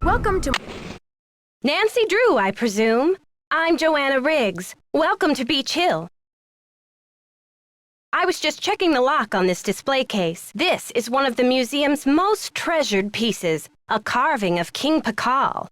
Welcome to... Nancy Drew, I presume. I'm Joanna Riggs. Welcome to Beach Hill. I was just checking the lock on this display case. This is one of the museum's most treasured pieces, a carving of King Pakal.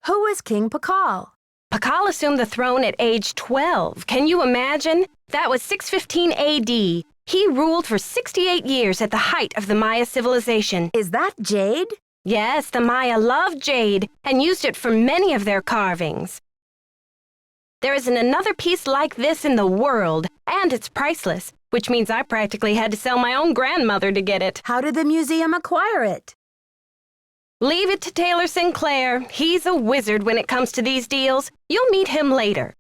Who is King Pakal? Pakal assumed the throne at age 12. Can you imagine? That was 615 A.D. He ruled for 68 years at the height of the Maya civilization. Is that jade? Yes, the Maya loved jade and used it for many of their carvings. There isn't another piece like this in the world, and it's priceless, which means I practically had to sell my own grandmother to get it. How did the museum acquire it? Leave it to Taylor Sinclair. He's a wizard when it comes to these deals. You'll meet him later.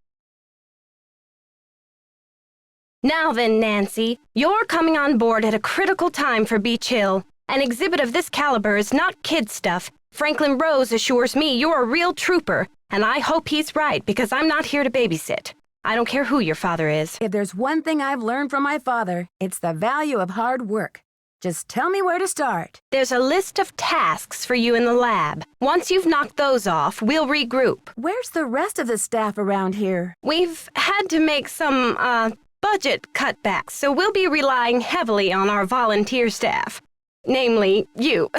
Now then, Nancy, you're coming on board at a critical time for Beach Hill. An exhibit of this caliber is not kid stuff. Franklin Rose assures me you're a real trooper, and I hope he's right because I'm not here to babysit. I don't care who your father is. If there's one thing I've learned from my father, it's the value of hard work. Just tell me where to start. There's a list of tasks for you in the lab. Once you've knocked those off, we'll regroup. Where's the rest of the staff around here? We've had to make some, budget cutbacks, so we'll be relying heavily on our volunteer staff. Namely, you.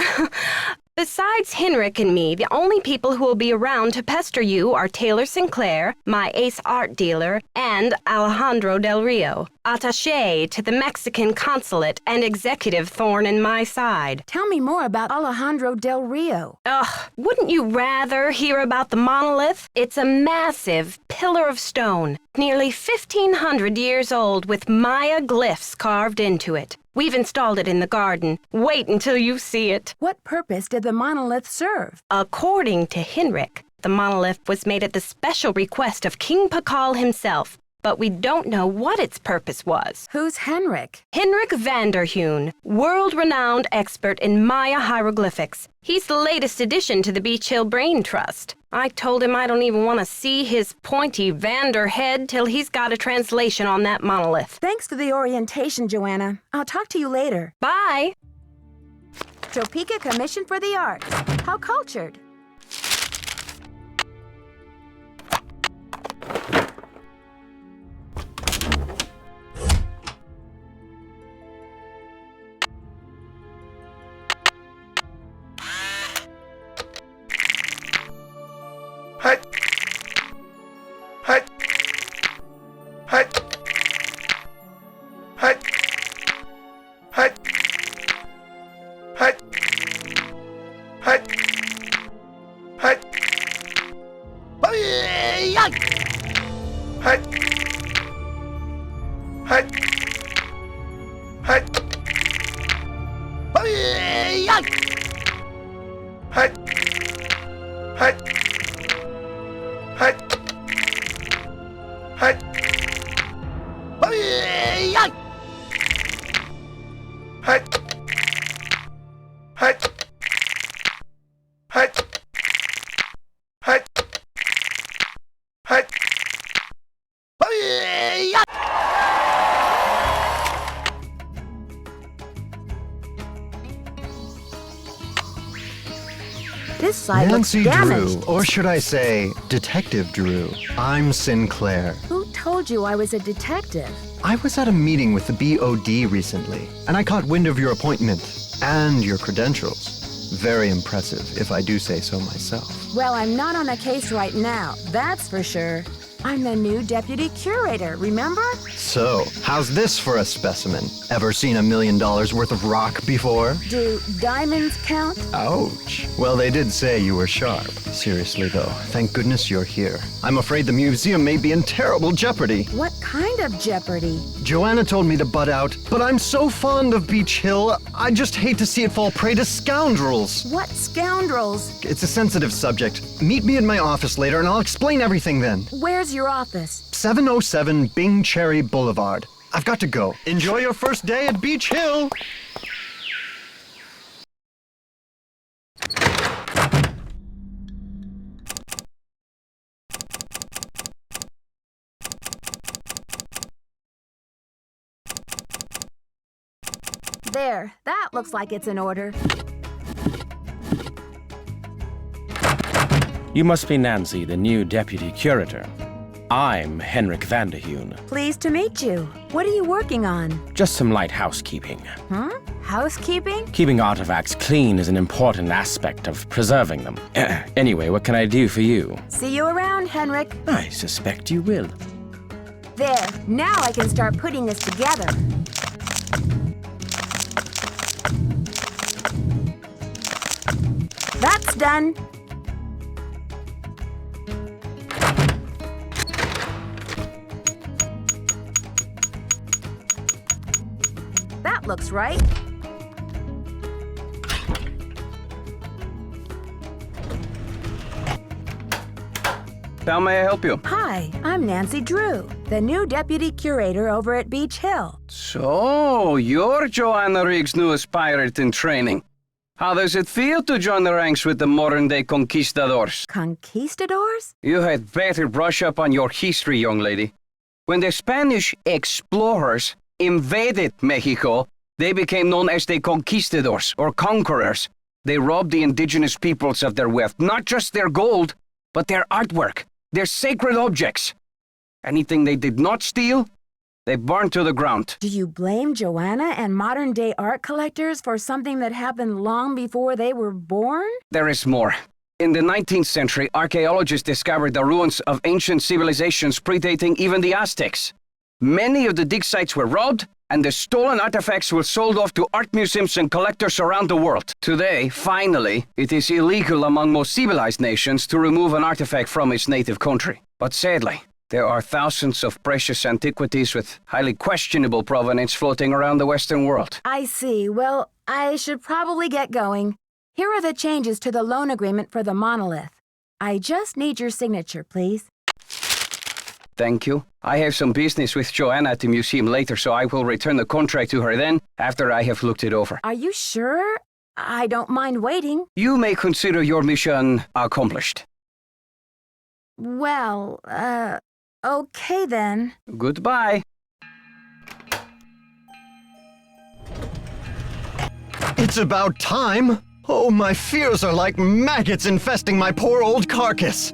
Besides Henrik and me, the only people who will be around to pester you are Taylor Sinclair, my ace art dealer, and Alejandro Del Rio, attaché to the Mexican consulate and executive thorn in my side. Tell me more about Alejandro Del Rio. Ugh, wouldn't you rather hear about the monolith? It's a massive pillar of stone, nearly 1,500 years old with Maya glyphs carved into it. We've installed it in the garden. Wait until you see it. What purpose did the monolith serve? According to Henrik, the monolith was made at the special request of King Pakal himself, but we don't know what its purpose was. Who's Henrik? Henrik Vanderheun, world-renowned expert in Maya hieroglyphics. He's the latest addition to the Beach Hill Brain Trust. I told him I don't even want to see his pointy Vander head till he's got a translation on that monolith. Thanks for the orientation, Joanna. I'll talk to you later. Bye! Topeka Commission for the Arts. How cultured. This side looks Nancy damaged. Drew, or should I say, Detective Drew. I'm Sinclair. Who told you I was a detective? I was at a meeting with the BOD recently, and I caught wind of your appointment and your credentials. Very impressive, if I do say so myself. Well, I'm not on a case right now, that's for sure. I'm the new deputy curator, remember? So, how's this for a specimen? Ever seen $1 million worth of rock before? Do diamonds count? Ouch. Well, they did say you were sharp. Seriously, though, thank goodness you're here. I'm afraid the museum may be in terrible jeopardy. What kind of jeopardy? Joanna told me to butt out, but I'm so fond of Beach Hill, I just hate to see it fall prey to scoundrels. What scoundrels? It's a sensitive subject. Meet me in my office later and I'll explain everything then. Where's your office? 707 Bing Cherry Boulevard. I've got to go. Enjoy your first day at Beach Hill! There, that looks like it's in order. You must be Nancy, the new deputy curator. I'm Henrik Vanderheun. Pleased to meet you. What are you working on? Just some light housekeeping. Housekeeping? Keeping artifacts clean is an important aspect of preserving them. Anyway, what can I do for you? See you around, Henrik. I suspect you will. There, now I can start putting this together. That's done. That looks right. How may I help you? Hi, I'm Nancy Drew, the new deputy curator over at Beach Hill. So, you're Joanna Riggs' newest pirate in training. How does it feel to join the ranks with the modern-day conquistadors? Conquistadors? You had better brush up on your history, young lady. When the Spanish explorers invaded Mexico, they became known as the conquistadors, or conquerors. They robbed the indigenous peoples of their wealth, not just their gold, but their artwork, their sacred objects. Anything they did not steal, they burned to the ground. Do you blame Joanna and modern-day art collectors for something that happened long before they were born? There is more. In the 19th century, archaeologists discovered the ruins of ancient civilizations predating even the Aztecs. Many of the dig sites were robbed, and the stolen artifacts were sold off to art museums and collectors around the world. Today, finally, it is illegal among most civilized nations to remove an artifact from its native country. But sadly, there are thousands of precious antiquities with highly questionable provenance floating around the Western world. I see. Well, I should probably get going. Here are the changes to the loan agreement for the monolith. I just need your signature, please. Thank you. I have some business with Joanna at the museum later, so I will return the contract to her then, after I have looked it over. Are you sure? I don't mind waiting. You may consider your mission accomplished. Well, okay then. Goodbye. It's about time! Oh, my fears are like maggots infesting my poor old carcass.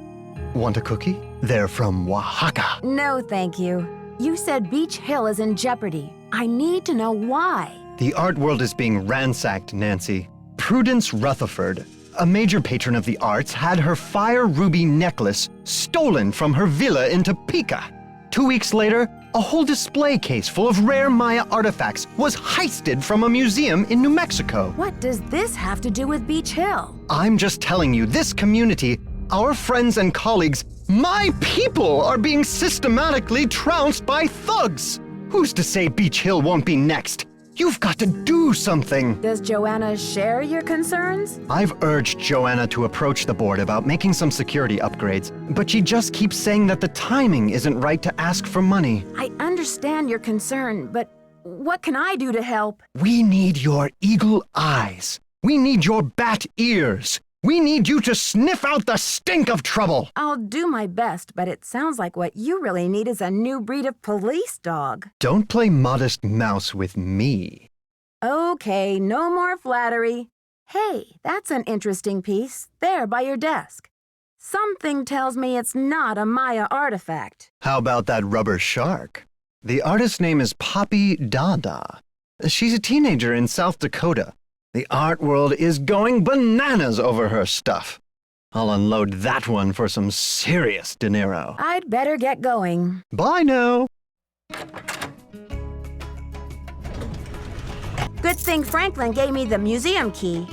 Want a cookie? They're from Oaxaca. No, thank you. You said Beach Hill is in jeopardy. I need to know why. The art world is being ransacked, Nancy. Prudence Rutherford, a major patron of the arts, had her fire ruby necklace stolen from her villa in Topeka. 2 weeks later, a whole display case full of rare Maya artifacts was heisted from a museum in New Mexico. What does this have to do with Beach Hill? I'm just telling you, this community, our friends and colleagues, my people are being systematically trounced by thugs. Who's to say Beach Hill won't be next? You've got to do something. Does Joanna share your concerns? I've urged Joanna to approach the board about making some security upgrades, but she just keeps saying that the timing isn't right to ask for money. I understand your concern, but what can I do to help? We need your eagle eyes. We need your bat ears. We need you to sniff out the stink of trouble. I'll do my best, but it sounds like what you really need is a new breed of police dog. Don't play modest mouse with me. Okay, no more flattery. Hey, that's an interesting piece, there by your desk. Something tells me it's not a Maya artifact. How about that rubber shark? The artist's name is Poppy Dada. She's a teenager in South Dakota. The art world is going bananas over her stuff. I'll unload that one for some serious dinero. I'd better get going. Bye now. Good thing Franklin gave me the museum key.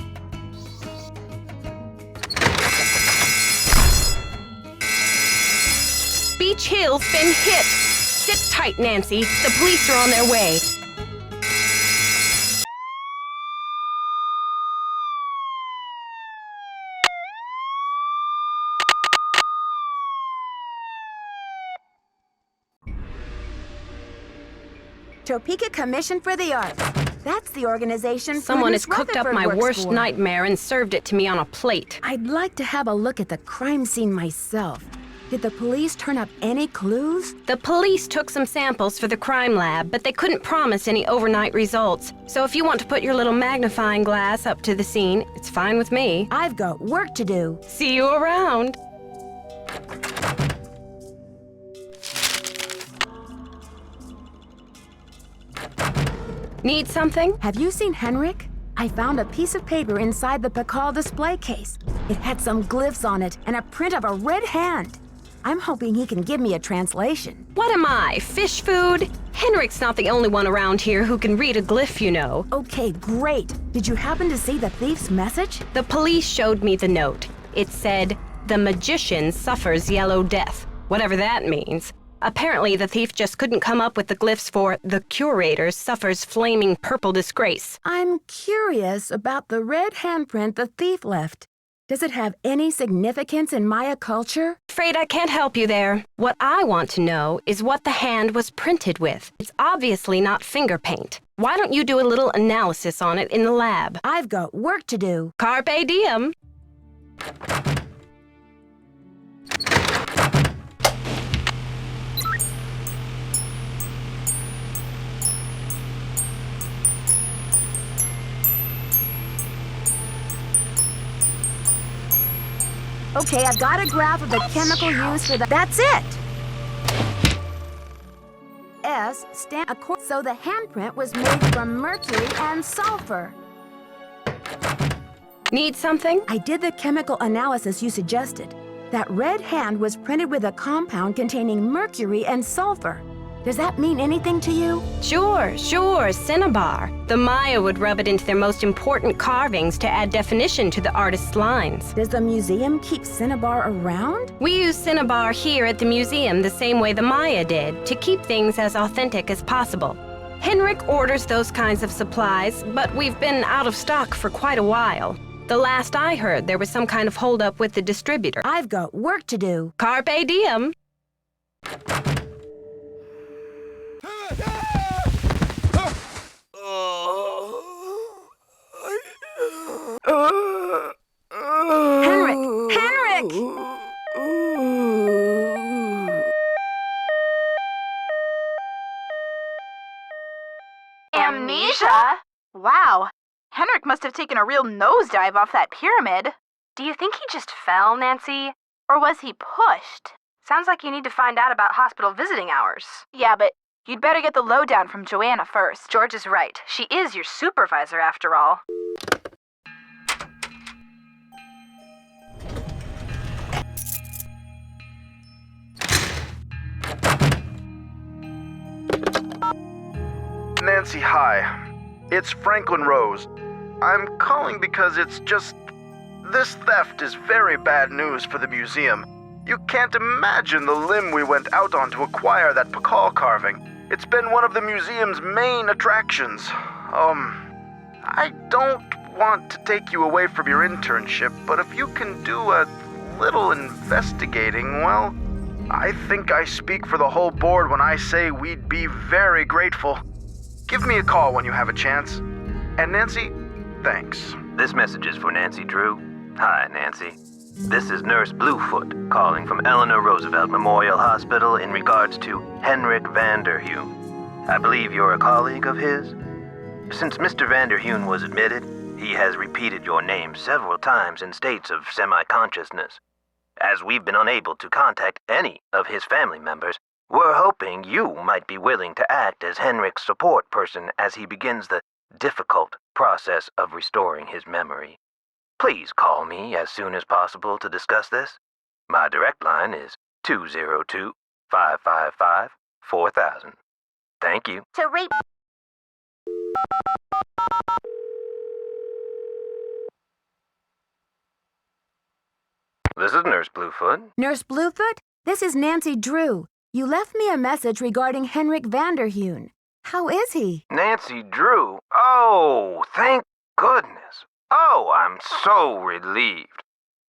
Beach Hill's been hit. Sit tight, Nancy. The police are on their way. Topeka Commission for the Arts. That's the organization Someone has Prudence cooked up Rutherford my works worst for. nightmare and served it to me on a plate. I'd like to have a look at the crime scene myself. Did the police turn up any clues? The police took some samples for the crime lab, but they couldn't promise any overnight results. So if you want to put your little magnifying glass up to the scene, it's fine with me. I've got work to do. See you around. Need something? Have you seen Henrik? I found a piece of paper inside the Pakal display case. It had some glyphs on it and a print of a red hand. I'm hoping he can give me a translation. What am I, fish food? Henrik's not the only one around here who can read a glyph, you know. Okay, great. Did you happen to see the thief's message? The police showed me the note. It said, "The magician suffers yellow death," whatever that means. Apparently, the thief just couldn't come up with the glyphs for "the curator suffers flaming purple disgrace." I'm curious about the red handprint the thief left. Does it have any significance in Maya culture? Afraid I can't help you there. What I want to know is what the hand was printed with. It's obviously not finger paint. Why don't you do a little analysis on it in the lab? I've got work to do. Carpe diem. Okay, I've got a graph of the chemical used for the... That's it! S stand... So the handprint was made from mercury and sulfur. Need something? I did the chemical analysis you suggested. That red hand was printed with a compound containing mercury and sulfur. Does that mean anything to you? Sure, cinnabar. The Maya would rub it into their most important carvings to add definition to the artist's lines. Does the museum keep cinnabar around? We use cinnabar here at the museum the same way the Maya did, to keep things as authentic as possible. Henrik orders those kinds of supplies, but we've been out of stock for quite a while. The last I heard, there was some kind of holdup with the distributor. I've got work to do. Carpe diem. Henrik! Amnesia? Wow. Henrik must have taken a real nosedive off that pyramid. Do you think he just fell, Nancy? Or was he pushed? Sounds like you need to find out about hospital visiting hours. Yeah, but you'd better get the lowdown from Joanna first. George is right. She is your supervisor, after all. Nancy, hi. It's Franklin Rose. I'm calling because it's just... This theft is very bad news for the museum. You can't imagine the limb we went out on to acquire that Pakal carving. It's been one of the museum's main attractions. I don't want to take you away from your internship, but if you can do a little investigating, well, I think I speak for the whole board when I say we'd be very grateful. Give me a call when you have a chance. And Nancy, thanks. This message is for Nancy Drew. Hi, Nancy. This is Nurse Bluefoot calling from Eleanor Roosevelt Memorial Hospital in regards to Henrik Vanderheun. I believe you're a colleague of his? Since Mr. Vanderheun was admitted, he has repeated your name several times in states of semi-consciousness. As we've been unable to contact any of his family members, we're hoping you might be willing to act as Henrik's support person as he begins the difficult process of restoring his memory. Please call me as soon as possible to discuss this. My direct line is 202-555-4000. Thank you. This is Nurse Bluefoot. Nurse Bluefoot, this is Nancy Drew. You left me a message regarding Henrik Vanderheun. How is he? Nancy Drew? Oh, thank goodness. Oh, I'm so relieved.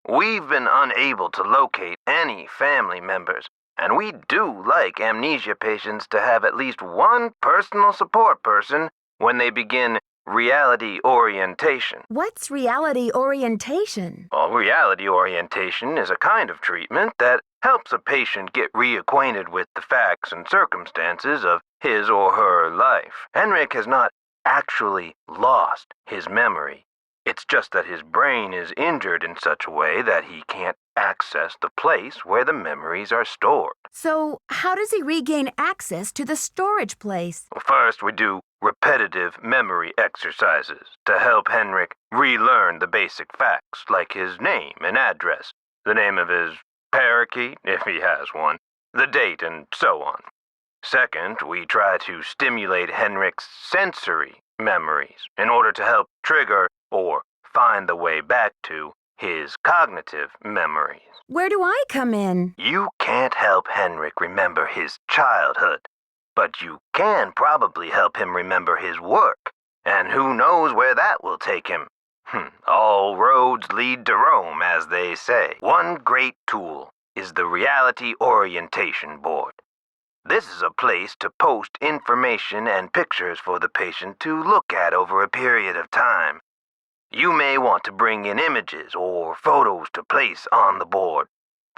We've been unable to locate any family members, and we do like amnesia patients to have at least one personal support person when they begin reality orientation. What's reality orientation? Well, reality orientation is a kind of treatment that helps a patient get reacquainted with the facts and circumstances of his or her life. Henrik has not actually lost his memory. It's just that his brain is injured in such a way that he can't access the place where the memories are stored. So, how does he regain access to the storage place? First, we do repetitive memory exercises to help Henrik relearn the basic facts, like his name and address, the name of his parakeet, if he has one, the date, and so on. Second, we try to stimulate Henrik's sensory memories in order to help trigger or find the way back to his cognitive memories. Where do I come in? You can't help Henrik remember his childhood, but you can probably help him remember his work, and who knows where that will take him. All roads lead to Rome, as they say. One great tool is the Reality Orientation Board. This is a place to post information and pictures for the patient to look at over a period of time. You may want to bring in images or photos to place on the board.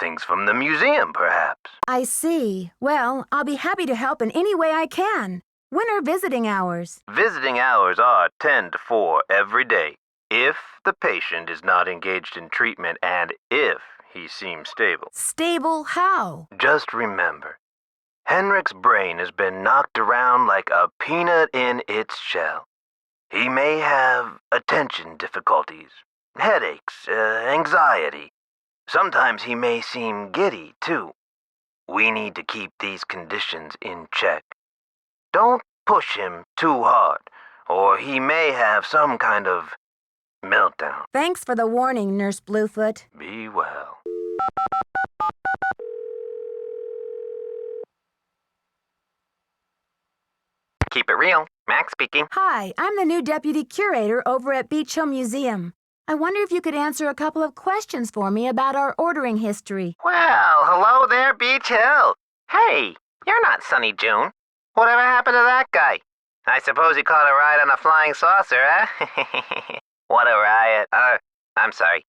Things from the museum, perhaps. I see. Well, I'll be happy to help in any way I can. When are visiting hours? Visiting hours are 10 to 4 every day, if the patient is not engaged in treatment and if he seems stable. Stable how? Just remember, Henrik's brain has been knocked around like a peanut in its shell. He may have attention difficulties, headaches, anxiety. Sometimes he may seem giddy, too. We need to keep these conditions in check. Don't push him too hard, or he may have some kind of meltdown. Thanks for the warning, Nurse Bluefoot. Be well. Keep it real. Max speaking. Hi, I'm the new deputy curator over at Beach Hill Museum. I wonder if you could answer a couple of questions for me about our ordering history. Well, hello there, Beach Hill. Hey, you're not Sunny June. Whatever happened to that guy? I suppose he caught a ride on a flying saucer, huh? What a riot. I'm sorry.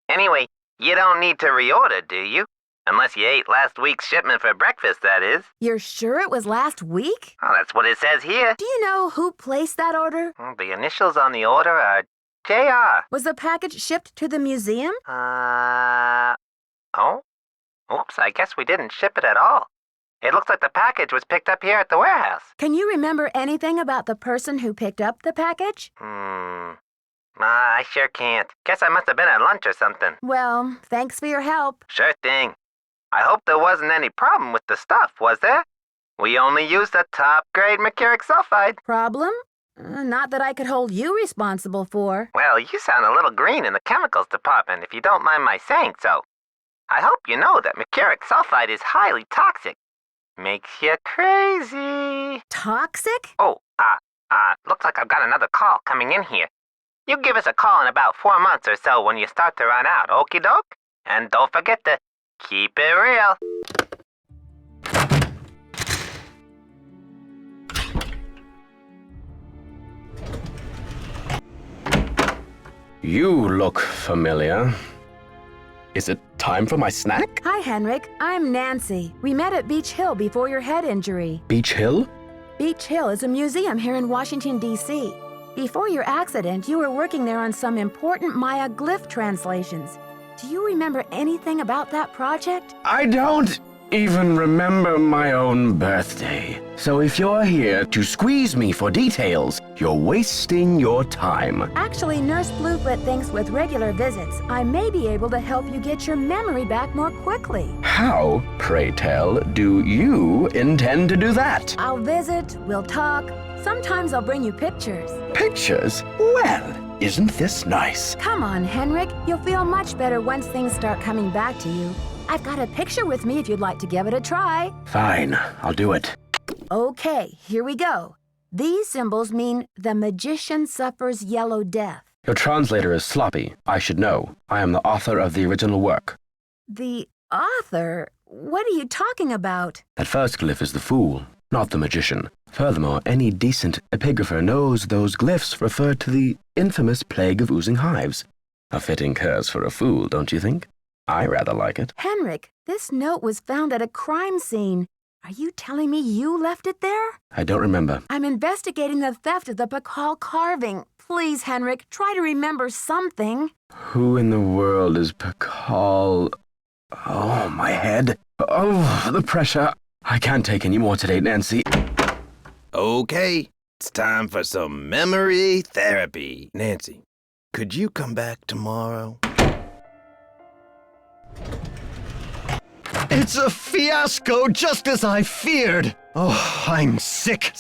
Anyway, you don't need to reorder, do you? Unless you ate last week's shipment for breakfast, that is. You're sure it was last week? Oh, that's what it says here. Do you know who placed that order? The initials on the order are J.R. Was the package shipped to the museum? Oh? Oops, I guess we didn't ship it at all. It looks like the package was picked up here at the warehouse. Can you remember anything about the person who picked up the package? I sure can't. Guess I must have been at lunch or something. Well, thanks for your help. Sure thing. I hope there wasn't any problem with the stuff, was there? We only used the top-grade mercuric sulfide. Problem? Not that I could hold you responsible for. Well, you sound a little green in the chemicals department, if you don't mind my saying so. I hope you know that mercuric sulfide is highly toxic. Makes you crazy. Toxic? Oh, looks like I've got another call coming in here. You give us a call in about 4 months or so when you start to run out, okie doke? And don't forget to keep it real. You look familiar. Is it time for my snack? Hi, Henrik. I'm Nancy. We met at Beach Hill before your head injury. Beach Hill? Beach Hill is a museum here in Washington, D.C. Before your accident, you were working there on some important Maya glyph translations. Do you remember anything about that project? I don't even remember my own birthday. So if you're here to squeeze me for details, you're wasting your time. Actually, Nurse Bluefoot thinks with regular visits, I may be able to help you get your memory back more quickly. How, pray tell, do you intend to do that? I'll visit, we'll talk. Sometimes I'll bring you pictures. Pictures? Well, isn't this nice? Come on, Henrik. You'll feel much better once things start coming back to you. I've got a picture with me if you'd like to give it a try. Fine, I'll do it. Okay, here we go. These symbols mean the magician suffers yellow death. Your translator is sloppy. I should know. I am the author of the original work. The author? What are you talking about? That first glyph is the fool, not the magician. Furthermore, any decent epigrapher knows those glyphs refer to the infamous plague of oozing hives. A fitting curse for a fool, don't you think? I rather like it. Henrik, this note was found at a crime scene. Are you telling me you left it there? I don't remember. I'm investigating the theft of the Pakal carving. Please, Henrik, try to remember something. Who in the world is Pakal? Oh, my head. Oh, the pressure. I can't take any more today, Nancy. Okay, it's time for some memory therapy. Nancy, could you come back tomorrow? It's a fiasco, just as I feared. Oh, I'm sick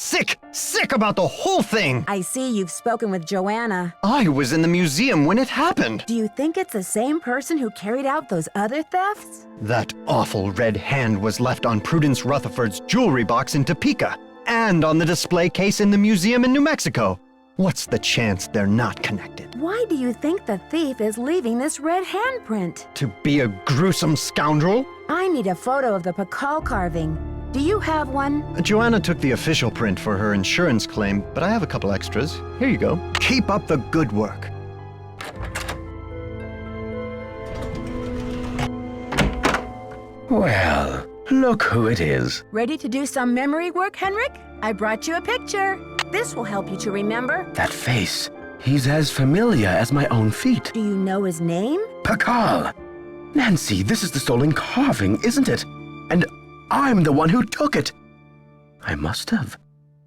about the whole thing. I see you've spoken with Joanna. I was in the museum when it happened. Do you think it's the same person who carried out those other thefts? That awful red hand was left on Prudence Rutherford's jewelry box in Topeka and on the display case in the museum in New Mexico. What's the chance they're not connected? Why do you think the thief is leaving this red handprint? To be a gruesome scoundrel? I need a photo of the Pakal carving. Do you have one? Joanna took the official print for her insurance claim, but I have a couple extras. Here you go. Keep up the good work. Well, look who it is. Ready to do some memory work, Henrik? I brought you a picture. This will help you to remember. That face. He's as familiar as my own feet. Do you know his name? Pakal! Nancy, this is the stolen carving, isn't it? And I'm the one who took it. I must have.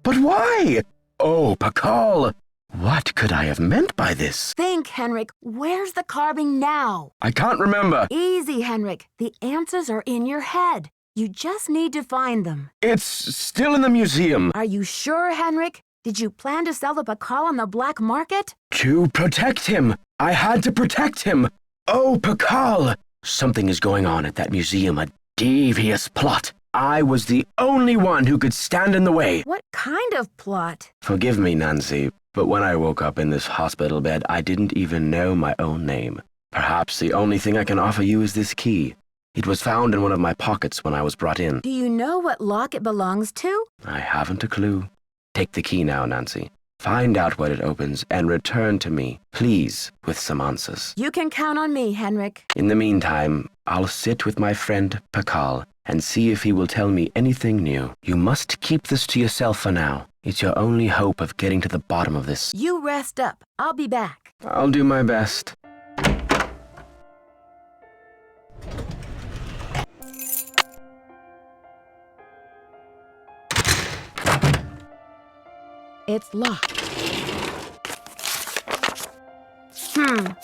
But why? Oh, Pakal! What could I have meant by this? Think, Henrik. Where's the carving now? I can't remember. Easy, Henrik. The answers are in your head. You just need to find them. It's still in the museum. Are you sure, Henrik? Did you plan to sell the Pakal on the black market? To protect him. I had to protect him. Oh, Pakal! Something is going on at that museum, a devious plot. I was the only one who could stand in the way. What kind of plot? Forgive me, Nancy, but when I woke up in this hospital bed, I didn't even know my own name. Perhaps the only thing I can offer you is this key. It was found in one of my pockets when I was brought in. Do you know what lock it belongs to? I haven't a clue. Take the key now, Nancy. Find out what it opens and return to me, please, with some answers. You can count on me, Henrik. In the meantime, I'll sit with my friend Pakal and see if he will tell me anything new. You must keep this to yourself for now. It's your only hope of getting to the bottom of this. You rest up. I'll be back. I'll do my best. It's locked.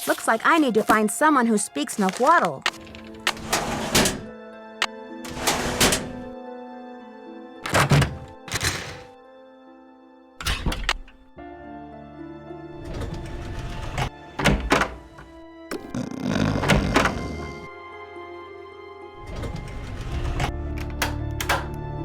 Looks like I need to find someone who speaks Nahuatl.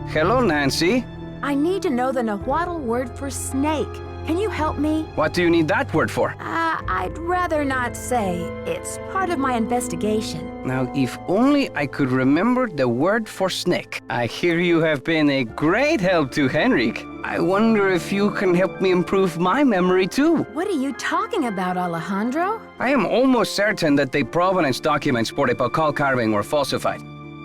Hello, Nancy. I need to know the Nahuatl word for snake. Can you help me? What do you need that word for? I'd rather not say. It's part of my investigation. Now, if only I could remember the word for snake. I hear you have been a great help to Henrik. I wonder if you can help me improve my memory too. What are you talking about, Alejandro? I am almost certain that the provenance documents for the Pakal carving were falsified.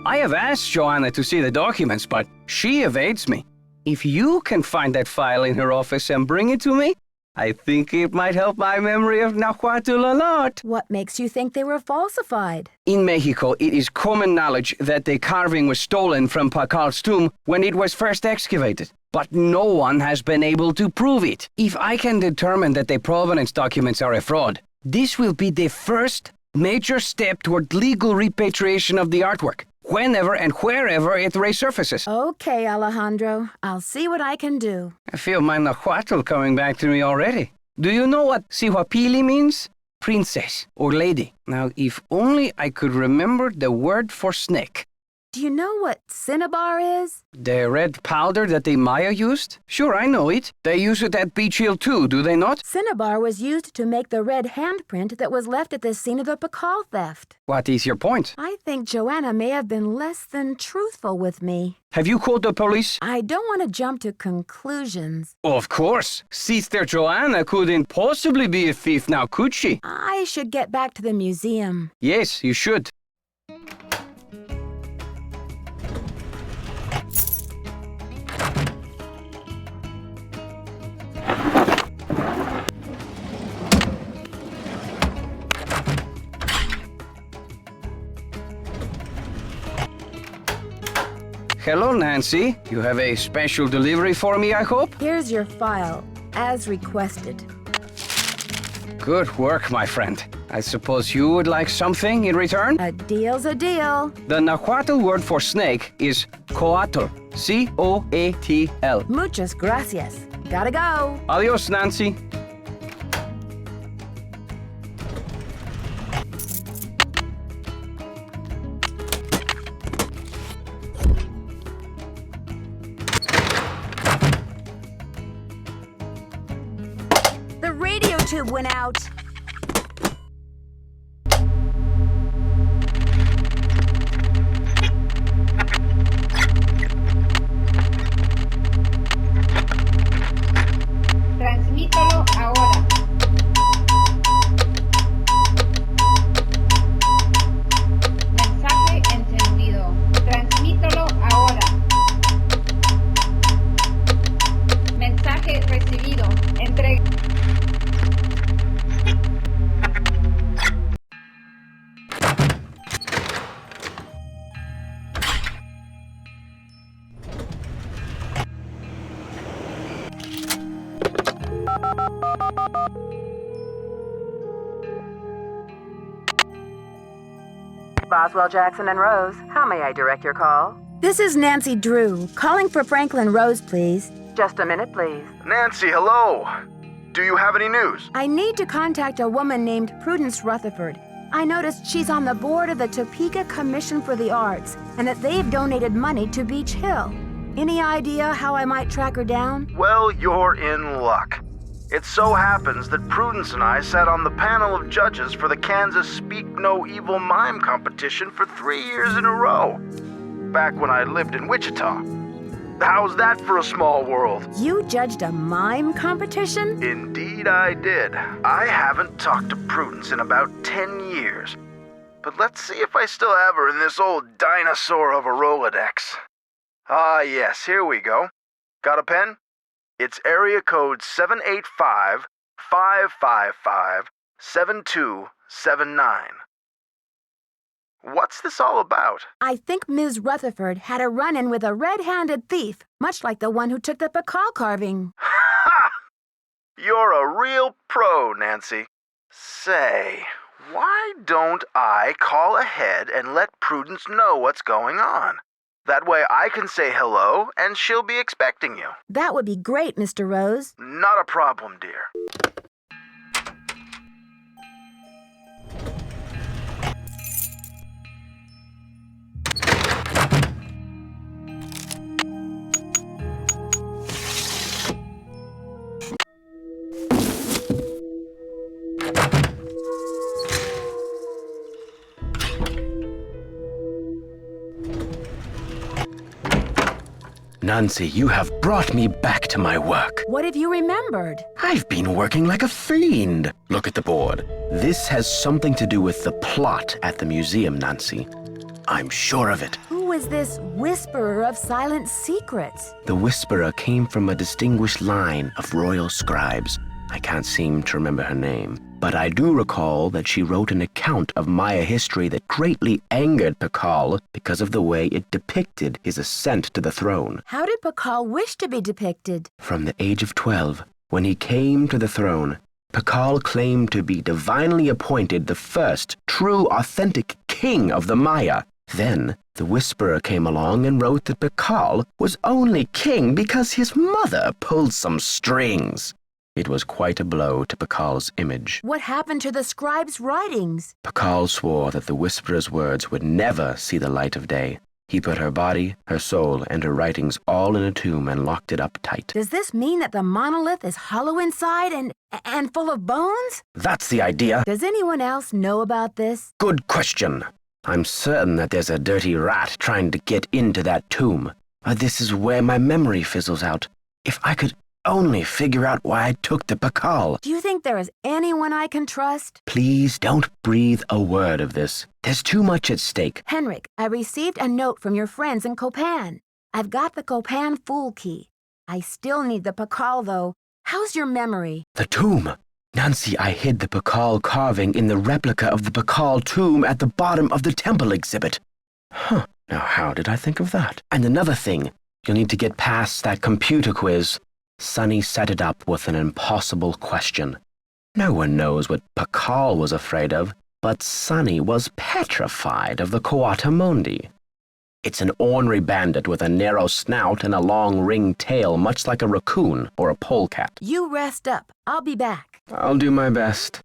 I have asked Joanna to see the documents, but she evades me. If you can find that file in her office and bring it to me, I think it might help my memory of Nahuatl a lot. What makes you think they were falsified? In Mexico, it is common knowledge that the carving was stolen from Pakal's tomb when it was first excavated. But no one has been able to prove it. If I can determine that the provenance documents are a fraud, this will be the first major step toward legal repatriation of the artwork, whenever and wherever it resurfaces. Okay, Alejandro. I'll see what I can do. I feel my Nahuatl coming back to me already. Do you know what Sihuapili means? Princess or lady. Now, if only I could remember the word for snake. Do you know what cinnabar is? The red powder that the Maya used? Sure, I know it. They use it at Beach Hill too, do they not? Cinnabar was used to make the red handprint that was left at the scene of the Pakal theft. What is your point? I think Joanna may have been less than truthful with me. Have you called the police? I don't want to jump to conclusions. Of course. Sister Joanna couldn't possibly be a thief now, could she? I should get back to the museum. Yes, you should. Hello, Nancy. You have a special delivery for me, I hope? Here's your file, as requested. Good work, my friend. I suppose you would like something in return? A deal's a deal. The Nahuatl word for snake is coatl. C-O-A-T-L. Muchas gracias. Gotta go. Adios, Nancy. The radio tube went out. Transmítalo ahora. Mensaje encendido. Transmítalo ahora. Mensaje recibido. Entrega. Boswell, Jackson, and Rose, how may I direct your call? This is Nancy Drew, calling for Franklin Rose, please. Just a minute, please. Nancy, hello. Do you have any news? I need to contact a woman named Prudence Rutherford. I noticed she's on the board of the Topeka Commission for the Arts and that they've donated money to Beach Hill. Any idea how I might track her down? Well, you're in luck. It so happens that Prudence and I sat on the panel of judges for the Kansas Speak No Evil Mime competition for 3 years in a row, back when I lived in Wichita. How's that for a small world? You judged a mime competition? Indeed I did. I haven't talked to Prudence in about 10 years. But let's see if I still have her in this old dinosaur of a Rolodex. Ah, yes, here we go. Got a pen? It's area code 785-555-7279. What's this all about? I think Ms. Rutherford had a run-in with a red-handed thief, much like the one who took the Pakal carving. Ha! You're a real pro, Nancy. Say, why don't I call ahead and let Prudence know what's going on? That way I can say hello and she'll be expecting you. That would be great, Mr. Rose. Not a problem, dear. Nancy, you have brought me back to my work. What have you remembered? I've been working like a fiend. Look at the board. This has something to do with the plot at the museum, Nancy. I'm sure of it. Who is this whisperer of silent secrets? The whisperer came from a distinguished line of royal scribes. I can't seem to remember her name, but I do recall that she wrote an account of Maya history that greatly angered Pakal because of the way it depicted his ascent to the throne. How did Pakal wish to be depicted? From the age of 12, when he came to the throne, Pakal claimed to be divinely appointed the first true authentic king of the Maya. Then the whisperer came along and wrote that Pakal was only king because his mother pulled some strings. It was quite a blow to Pakal's image. What happened to the scribe's writings? Pakal swore that the whisperer's words would never see the light of day. He put her body, her soul, and her writings all in a tomb and locked it up tight. Does this mean that the monolith is hollow inside and full of bones? That's the idea. Does anyone else know about this? Good question. I'm certain that there's a dirty rat trying to get into that tomb. This is where my memory fizzles out. If I could only figure out why I took the Pakal. Do you think there is anyone I can trust? Please don't breathe a word of this. There's too much at stake. Henrik, I received a note from your friends in Copan. I've got the Copan Fool Key. I still need the Pakal, though. How's your memory? The tomb. Nancy, I hid the Pakal carving in the replica of the Pakal tomb at the bottom of the temple exhibit. Huh. Now, how did I think of that? And another thing, you'll need to get past that computer quiz. Sonny set it up with an impossible question. No one knows what Pakal was afraid of, but Sonny was petrified of the Coatamundi. It's an ornery bandit with a narrow snout and a long ringed tail, much like a raccoon or a polecat. You rest up. I'll be back. I'll do my best.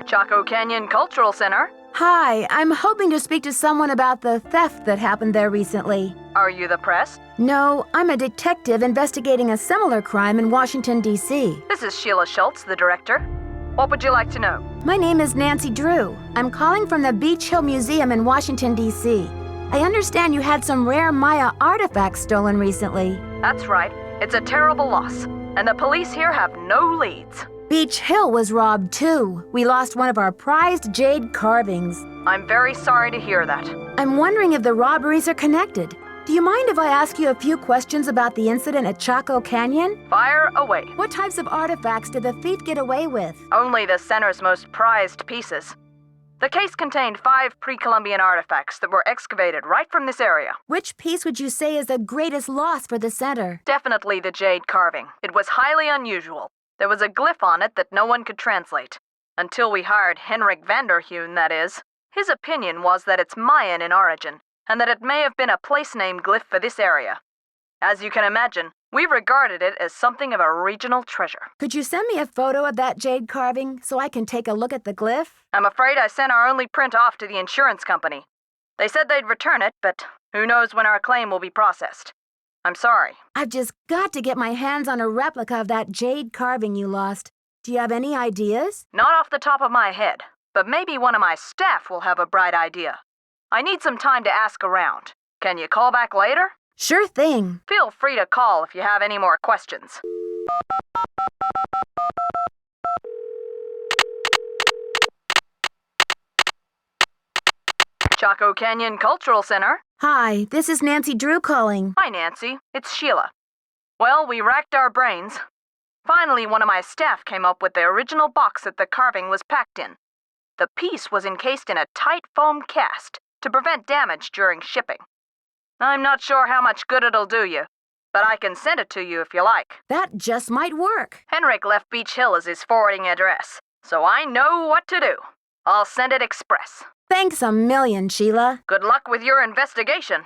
Chaco Canyon Cultural Center. Hi, I'm hoping to speak to someone about the theft that happened there recently. Are you the press? No, I'm a detective investigating a similar crime in Washington, D.C. This is Sheila Schultz, the director. What would you like to know? My name is Nancy Drew. I'm calling from the Beach Hill Museum in Washington, D.C. I understand you had some rare Maya artifacts stolen recently. That's right. It's a terrible loss, and the police here have no leads. Beach Hill was robbed too. We lost one of our prized jade carvings. I'm very sorry to hear that. I'm wondering if the robberies are connected. Do you mind if I ask you a few questions about the incident at Chaco Canyon? Fire away. What types of artifacts did the thief get away with? Only the center's most prized pieces. The case contained 5 pre-Columbian artifacts that were excavated right from this area. Which piece would you say is the greatest loss for the center? Definitely the jade carving. It was highly unusual. There was a glyph on it that no one could translate. Until we hired Henrik Vanderheun, that is. His opinion was that it's Mayan in origin, and that it may have been a place-name glyph for this area. As you can imagine, we regarded it as something of a regional treasure. Could you send me a photo of that jade carving so I can take a look at the glyph? I'm afraid I sent our only print off to the insurance company. They said they'd return it, but who knows when our claim will be processed. I'm sorry. I've just got to get my hands on a replica of that jade carving you lost. Do you have any ideas? Not off the top of my head, but maybe one of my staff will have a bright idea. I need some time to ask around. Can you call back later? Sure thing. Feel free to call if you have any more questions. Chaco Canyon Cultural Center. Hi, this is Nancy Drew calling. Hi, Nancy. It's Sheila. Well, we racked our brains. Finally, one of my staff came up with the original box that the carving was packed in. The piece was encased in a tight foam cast to prevent damage during shipping. I'm not sure how much good it'll do you, but I can send it to you if you like. That just might work. Henrik left Beach Hill as his forwarding address, so I know what to do. I'll send it express. Thanks a million, Sheila. Good luck with your investigation.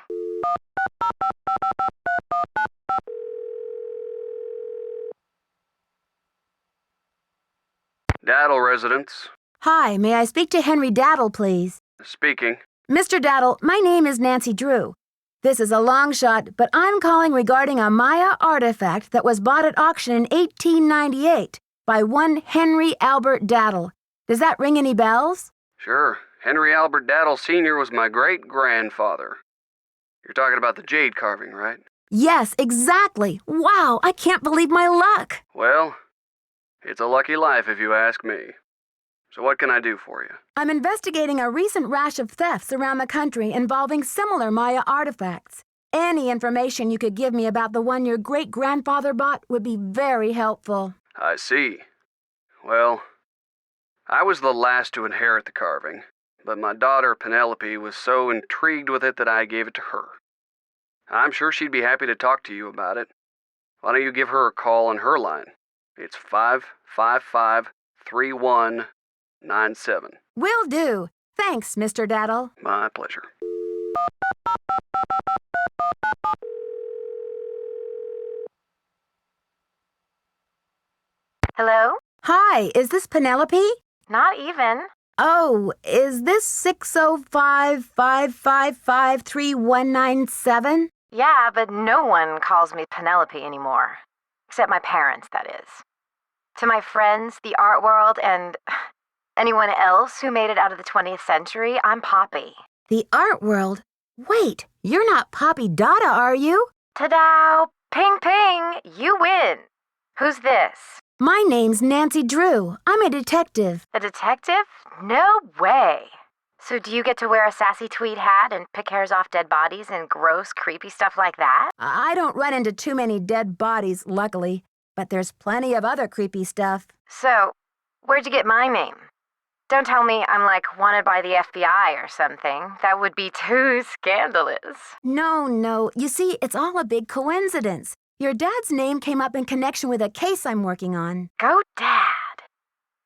Daddle residence. Hi, may I speak to Henry Daddle, please? Speaking. Mr. Daddle, my name is Nancy Drew. This is a long shot, but I'm calling regarding a Maya artifact that was bought at auction in 1898 by one Henry Albert Daddle. Does that ring any bells? Sure. Henry Albert Daddle Sr. was my great-grandfather. You're talking about the jade carving, right? Yes, exactly. Wow, I can't believe my luck. Well, it's a lucky life if you ask me. So what can I do for you? I'm investigating a recent rash of thefts around the country involving similar Maya artifacts. Any information you could give me about the one your great-grandfather bought would be very helpful. I see. Well, I was the last to inherit the carving, but my daughter Penelope was so intrigued with it that I gave it to her. I'm sure she'd be happy to talk to you about it. Why don't you give her a call on her line? It's 555-3197. Will do. Thanks, Mr. Daddle. My pleasure. Hello? Hi, is this Penelope? Not even. Oh, is this 605-555-3197? Yeah, but no one calls me Penelope anymore. Except my parents, that is. To my friends, the art world, and anyone else who made it out of the 20th century, I'm Poppy. The art world? Wait, you're not Poppy Dada, are you? Ta-da! Ping ping! You win! Who's this? My name's Nancy Drew. I'm a detective. A detective? No way. So do you get to wear a sassy tweed hat and pick hairs off dead bodies and gross, creepy stuff like that? I don't run into too many dead bodies, luckily, but there's plenty of other creepy stuff. So, where'd you get my name? Don't tell me I'm like wanted by the FBI or something. That would be too scandalous. No. You see, it's all a big coincidence. Your dad's name came up in connection with a case I'm working on. Go Dad.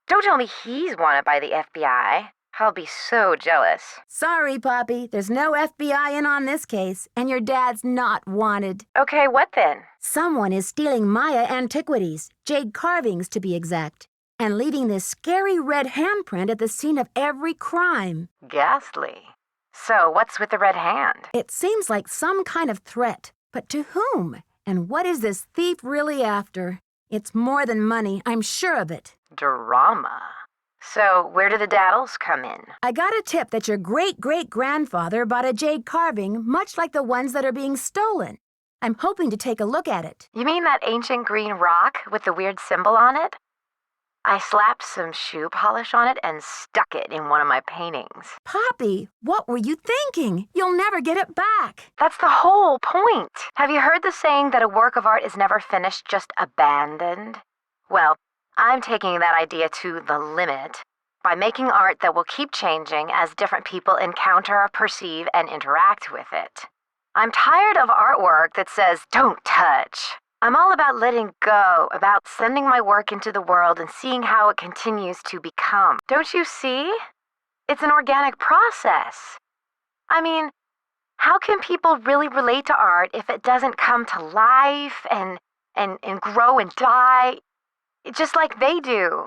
Don't tell me he's wanted by the FBI. I'll be so jealous. Sorry, Poppy. There's no FBI in on this case, and your dad's not wanted. Okay, what then? Someone is stealing Maya antiquities, jade carvings to be exact, and leaving this scary red handprint at the scene of every crime. Ghastly. So, what's with the red hand? It seems like some kind of threat, but to whom? And what is this thief really after? It's more than money, I'm sure of it. Drama. So, where do the daddles come in? I got a tip that your great-great-grandfather bought a jade carving much like the ones that are being stolen. I'm hoping to take a look at it. You mean that ancient green rock with the weird symbol on it? I slapped some shoe polish on it and stuck it in one of my paintings. Poppy, what were you thinking? You'll never get it back. That's the whole point. Have you heard the saying that a work of art is never finished, just abandoned? Well, I'm taking that idea to the limit by making art that will keep changing as different people encounter, perceive, and interact with it. I'm tired of artwork that says, "Don't touch." I'm all about letting go, about sending my work into the world and seeing how it continues to become. Don't you see? It's an organic process. I mean, how can people really relate to art if it doesn't come to life and grow and die? Just like they do.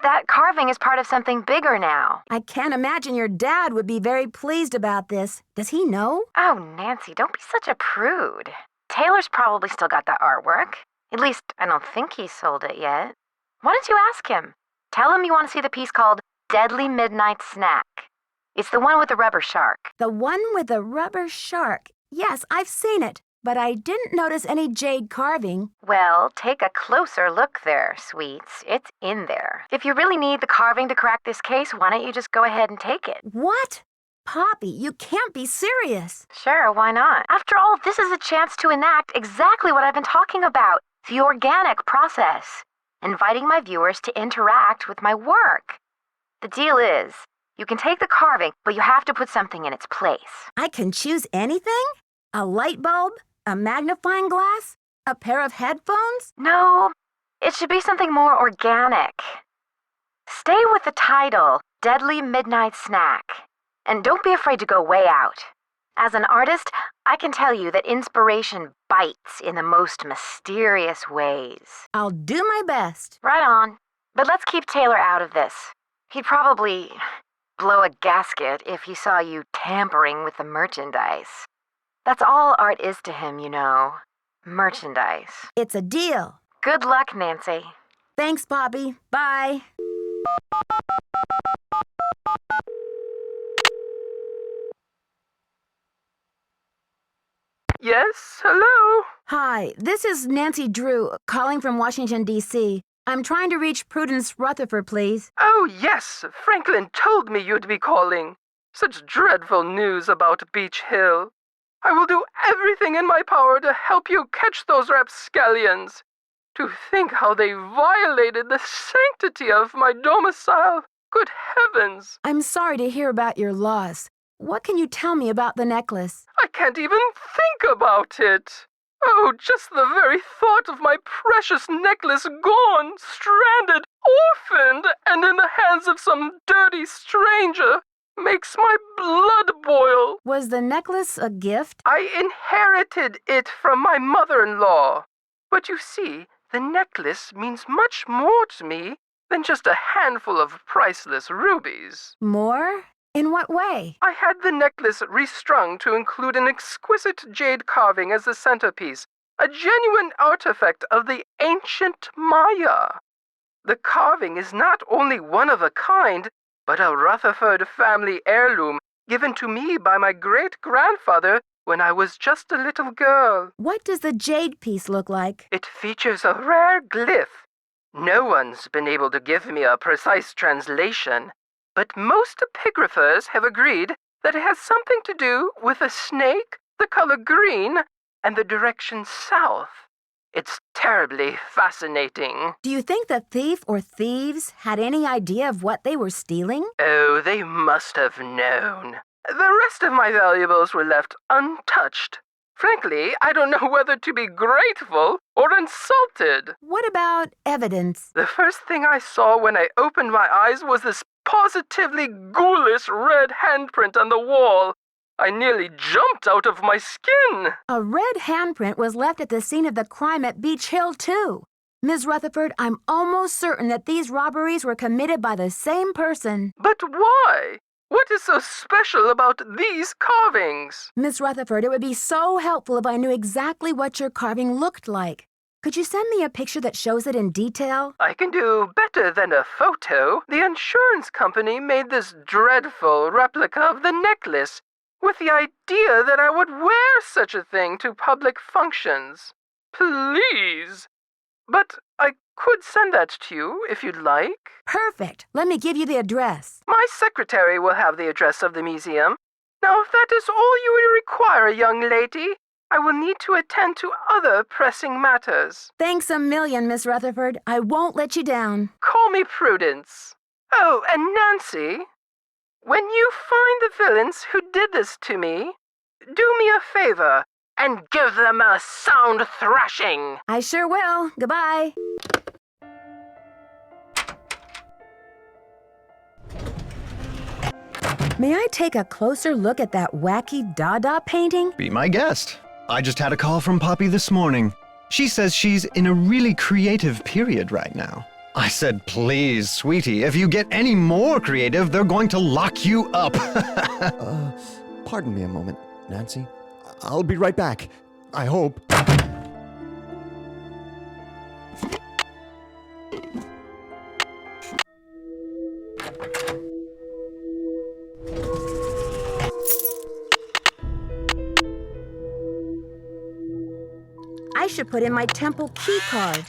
That carving is part of something bigger now. I can't imagine your dad would be very pleased about this. Does he know? Oh, Nancy, don't be such a prude. Taylor's probably still got that artwork. At least, I don't think he sold it yet. Why don't you ask him? Tell him you want to see the piece called Deadly Midnight Snack. It's the one with the rubber shark. The one with the rubber shark. Yes, I've seen it. But I didn't notice any jade carving. Well, take a closer look there, sweets. It's in there. If you really need the carving to crack this case, why don't you just go ahead and take it? What? Poppy, you can't be serious. Sure, why not? After all, this is a chance to enact exactly what I've been talking about. The organic process. Inviting my viewers to interact with my work. The deal is, you can take the carving, but you have to put something in its place. I can choose anything? A light bulb? A magnifying glass? A pair of headphones? No, it should be something more organic. Stay with the title, Deadly Midnight Snack. And don't be afraid to go way out. As an artist, I can tell you that inspiration bites in the most mysterious ways. I'll do my best. Right on. But let's keep Taylor out of this. He'd probably blow a gasket if he saw you tampering with the merchandise. That's all art is to him, you know. Merchandise. It's a deal. Good luck, Nancy. Thanks, Poppy. Bye. Yes, hello? Hi, this is Nancy Drew, calling from Washington, D.C. I'm trying to reach Prudence Rutherford, please. Oh, yes. Franklin told me you'd be calling. Such dreadful news about Beach Hill. I will do everything in my power to help you catch those rapscallions. To think how they violated the sanctity of my domicile. Good heavens! I'm sorry to hear about your loss. What can you tell me about the necklace? I can't even think about it. Oh, just the very thought of my precious necklace gone, stranded, orphaned, and in the hands of some dirty stranger makes my blood boil. Was the necklace a gift? I inherited it from my mother-in-law. But you see, the necklace means much more to me than just a handful of priceless rubies. More? In what way? I had the necklace restrung to include an exquisite jade carving as the centerpiece, a genuine artifact of the ancient Maya. The carving is not only one of a kind, but a Rutherford family heirloom given to me by my great-grandfather when I was just a little girl. What does the jade piece look like? It features a rare glyph, No one's been able to give me a precise translation, but most epigraphers have agreed that it has something to do with a snake, the color green, and the direction south. It's terribly fascinating. Do you think the thief or thieves had any idea of what they were stealing? Oh, they must have known. The rest of my valuables were left untouched. Frankly, I don't know whether to be grateful or insulted. What about evidence? The first thing I saw when I opened my eyes was this positively ghoulish red handprint on the wall. I nearly jumped out of my skin. A red handprint was left at the scene of the crime at Beach Hill, too. Ms. Rutherford, I'm almost certain that these robberies were committed by the same person. But why? What is so special about these carvings? Miss Rutherford, it would be so helpful if I knew exactly what your carving looked like. Could you send me a picture that shows it in detail? I can do better than a photo. The insurance company made this dreadful replica of the necklace with the idea that I would wear such a thing to public functions. Please. But I could send that to you if you'd like. Perfect. Let me give you the address. My secretary will have the address of the museum. Now, if that is all you would require, young lady, I will need to attend to other pressing matters. Thanks a million, Miss Rutherford. I won't let you down. Call me Prudence. Oh, and Nancy, when you find the villains who did this to me, do me a favor and give them a sound thrashing. I sure will. Goodbye. May I take a closer look at that wacky Dada painting? Be my guest. I just had a call from Poppy this morning. She says she's in a really creative period right now. I said, please, sweetie, if you get any more creative, they're going to lock you up. Pardon me a moment, Nancy. I'll be right back. I hope. I should put in my temple key card.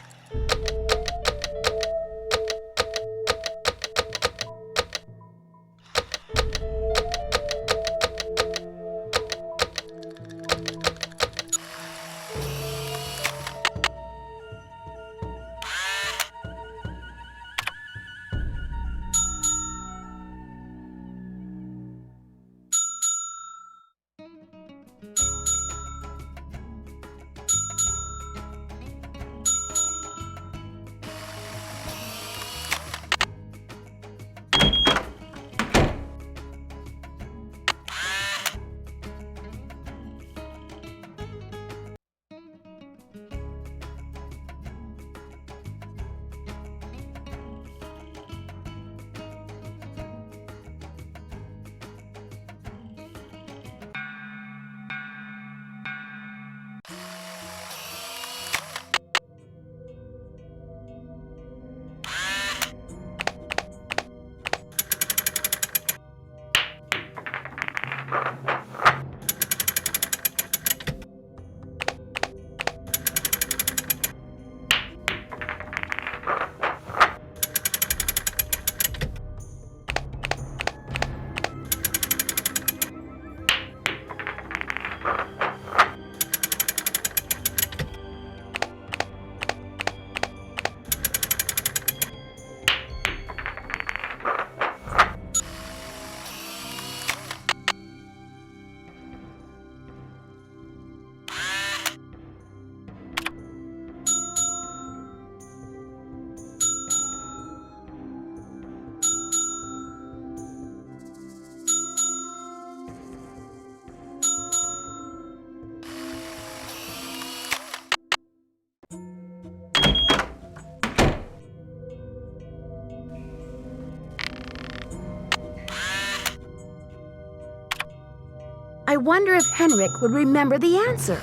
I wonder if Henrik would remember the answer.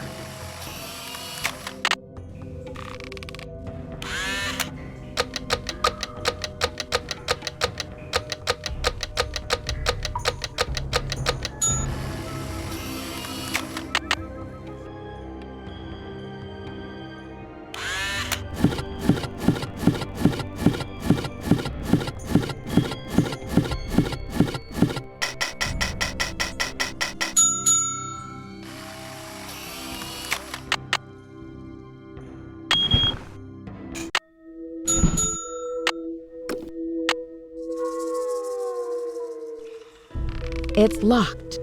It's locked.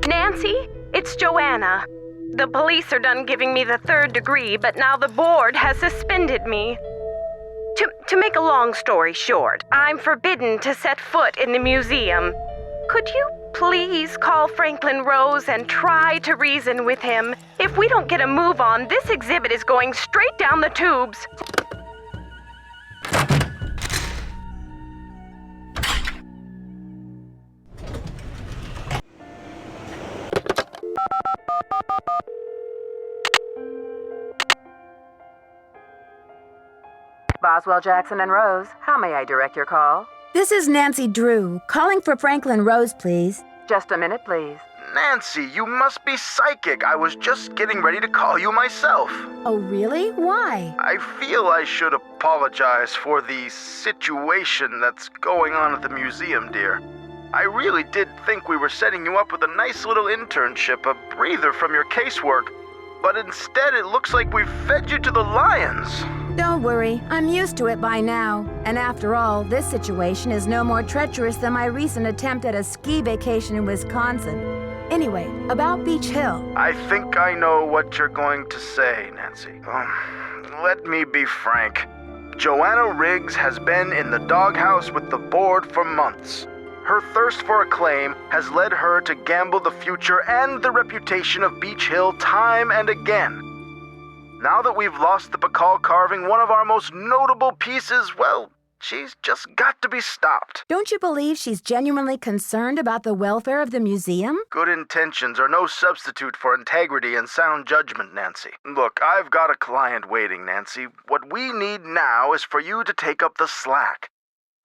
Nancy, it's Joanna. The police are done giving me the 3rd degree, but now the board has suspended me. To make a long story short, I'm forbidden to set foot in the museum. Could you please call Franklin Rose and try to reason with him? If we don't get a move on, this exhibit is going straight down the tubes. Boswell, Jackson, and Rose, how may I direct your call? This is Nancy Drew, calling for Franklin Rose, please. Just a minute, please. Nancy, you must be psychic. I was just getting ready to call you myself. Oh, really? Why? I feel I should apologize for the situation that's going on at the museum, dear. I really did think we were setting you up with a nice little internship, a breather from your casework, but instead it looks like we've fed you to the lions. Don't worry, I'm used to it by now. And after all, this situation is no more treacherous than my recent attempt at a ski vacation in Wisconsin. Anyway, about Beach Hill. I think I know what you're going to say, Nancy. Let me be frank. Joanna Riggs has been in the doghouse with the board for months. Her thirst for acclaim has led her to gamble the future and the reputation of Beach Hill time and again. Now that we've lost the Bacall carving, one of our most notable pieces, well, she's just got to be stopped. Don't you believe she's genuinely concerned about the welfare of the museum? Good intentions are no substitute for integrity and sound judgment, Nancy. Look, I've got a client waiting, Nancy. What we need now is for you to take up the slack.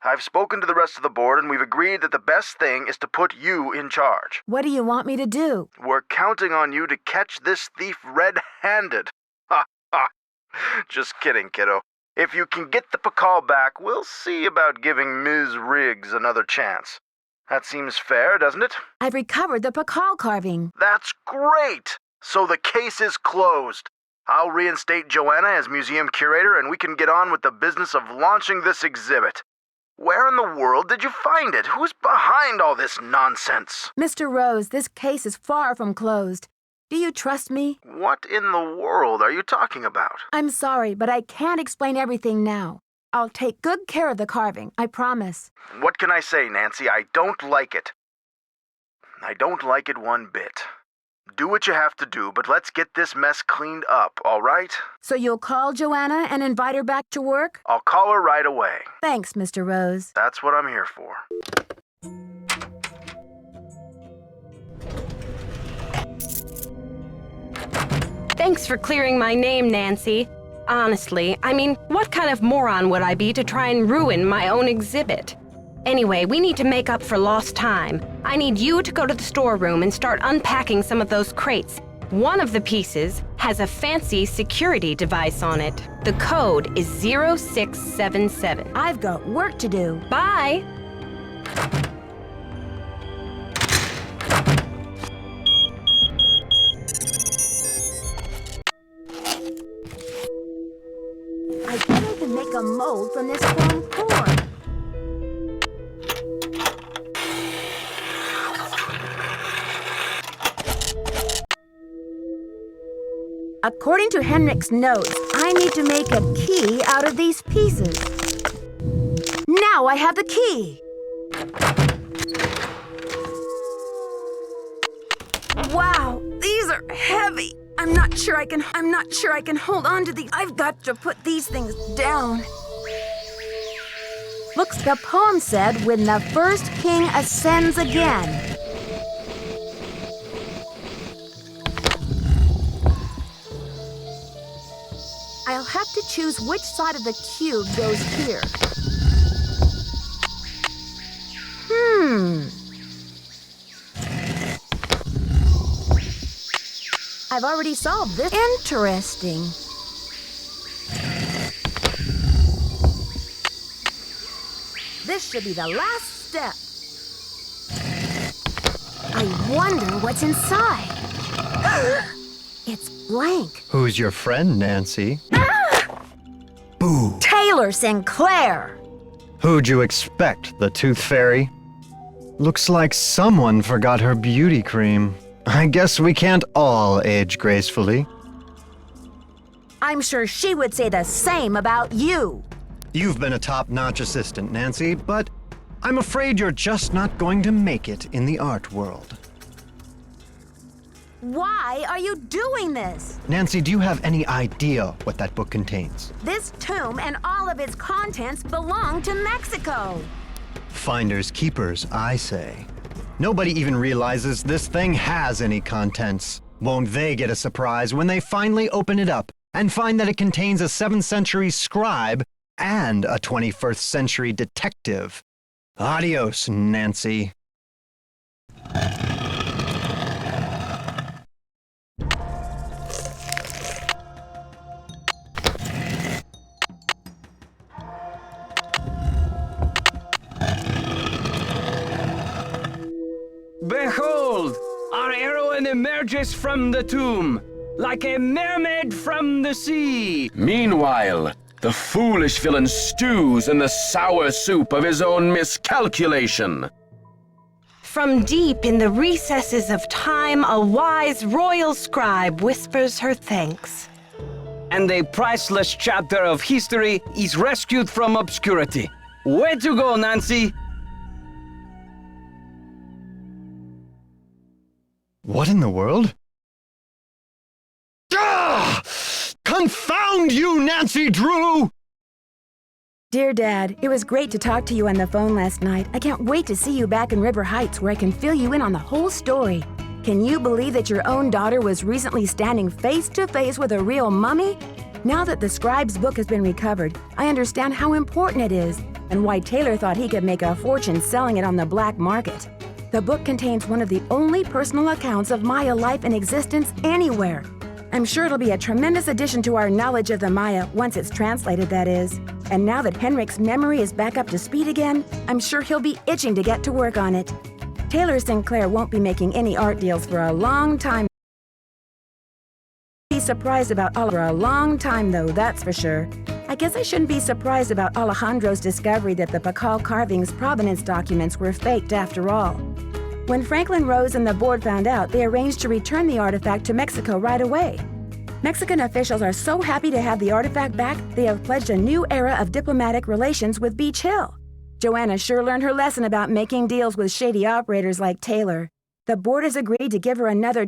I've spoken to the rest of the board, and we've agreed that the best thing is to put you in charge. What do you want me to do? We're counting on you to catch this thief red-handed. Ha ha! Just kidding, kiddo. If you can get the Bacall back, we'll see about giving Ms. Riggs another chance. That seems fair, doesn't it? I've recovered the Bacall carving. That's great! So the case is closed. I'll reinstate Joanna as museum curator, and we can get on with the business of launching this exhibit. Where in the world did you find it? Who's behind all this nonsense? Mr. Rose, this case is far from closed. Do you trust me? What in the world are you talking about? I'm sorry, but I can't explain everything now. I'll take good care of the carving, I promise. What can I say, Nancy? I don't like it. I don't like it one bit. Do what you have to do, but let's get this mess cleaned up, all right? So you'll call Joanna and invite her back to work? I'll call her right away. Thanks, Mr. Rose. That's what I'm here for. Thanks for clearing my name, Nancy. Honestly, I mean, what kind of moron would I be to try and ruin my own exhibit? Anyway, we need to make up for lost time. I need you to go to the storeroom and start unpacking some of those crates. One of the pieces has a fancy security device on it. The code is 0677. I've got work to do. Bye! I bet I can make a mold from this foam core. According to Henrik's notes, I need to make a key out of these pieces. Now I have the key! Wow, these are heavy. I'm not sure I can hold on to these. I've got to put these things down. Looks, the poem said, when the first king ascends again. I'll have to choose which side of the cube goes here. I've already solved this. Interesting. This should be the last step. wonder what's inside. It's blank. Who's your friend, Nancy? Boo! Taylor Sinclair! Who'd you expect, the Tooth Fairy? Looks like someone forgot her beauty cream. I guess we can't all age gracefully. I'm sure she would say the same about you. You've been a top-notch assistant, Nancy, but I'm afraid you're just not going to make it in the art world. Why are you doing this? Nancy, do you have any idea what that book contains? This tomb and all of its contents belong to Mexico. Finders keepers, I say. Nobody even realizes this thing has any contents. Won't they get a surprise when they finally open it up and find that it contains a 7th century scribe and a 21st century detective? Adios, Nancy. Behold! Our heroine emerges from the tomb, like a mermaid from the sea. Meanwhile, the foolish villain stews in the sour soup of his own miscalculation. From deep in the recesses of time, a wise royal scribe whispers her thanks. And a priceless chapter of history is rescued from obscurity. Way to go, Nancy! What in the world? Ah! Confound you, Nancy Drew! Dear Dad, it was great to talk to you on the phone last night. I can't wait to see you back in River Heights where I can fill you in on the whole story. Can you believe that your own daughter was recently standing face to face with a real mummy? Now that the scribe's book has been recovered, I understand how important it is and why Taylor thought he could make a fortune selling it on the black market. The book contains one of the only personal accounts of Maya life in existence anywhere. I'm sure it'll be a tremendous addition to our knowledge of the Maya once it's translated, that is. And now that Henrik's memory is back up to speed again, I'm sure he'll be itching to get to work on it. Taylor Sinclair won't be making any art deals for a long time. Be surprised about all for a long time, though, that's for sure. I guess I shouldn't be surprised about Alejandro's discovery that the Pakal carving's provenance documents were faked after all. When Franklin Rose and the board found out, they arranged to return the artifact to Mexico right away. Mexican officials are so happy to have the artifact back, they have pledged a new era of diplomatic relations with Beach Hill. Joanna sure learned her lesson about making deals with shady operators like Taylor. The board has agreed to give her another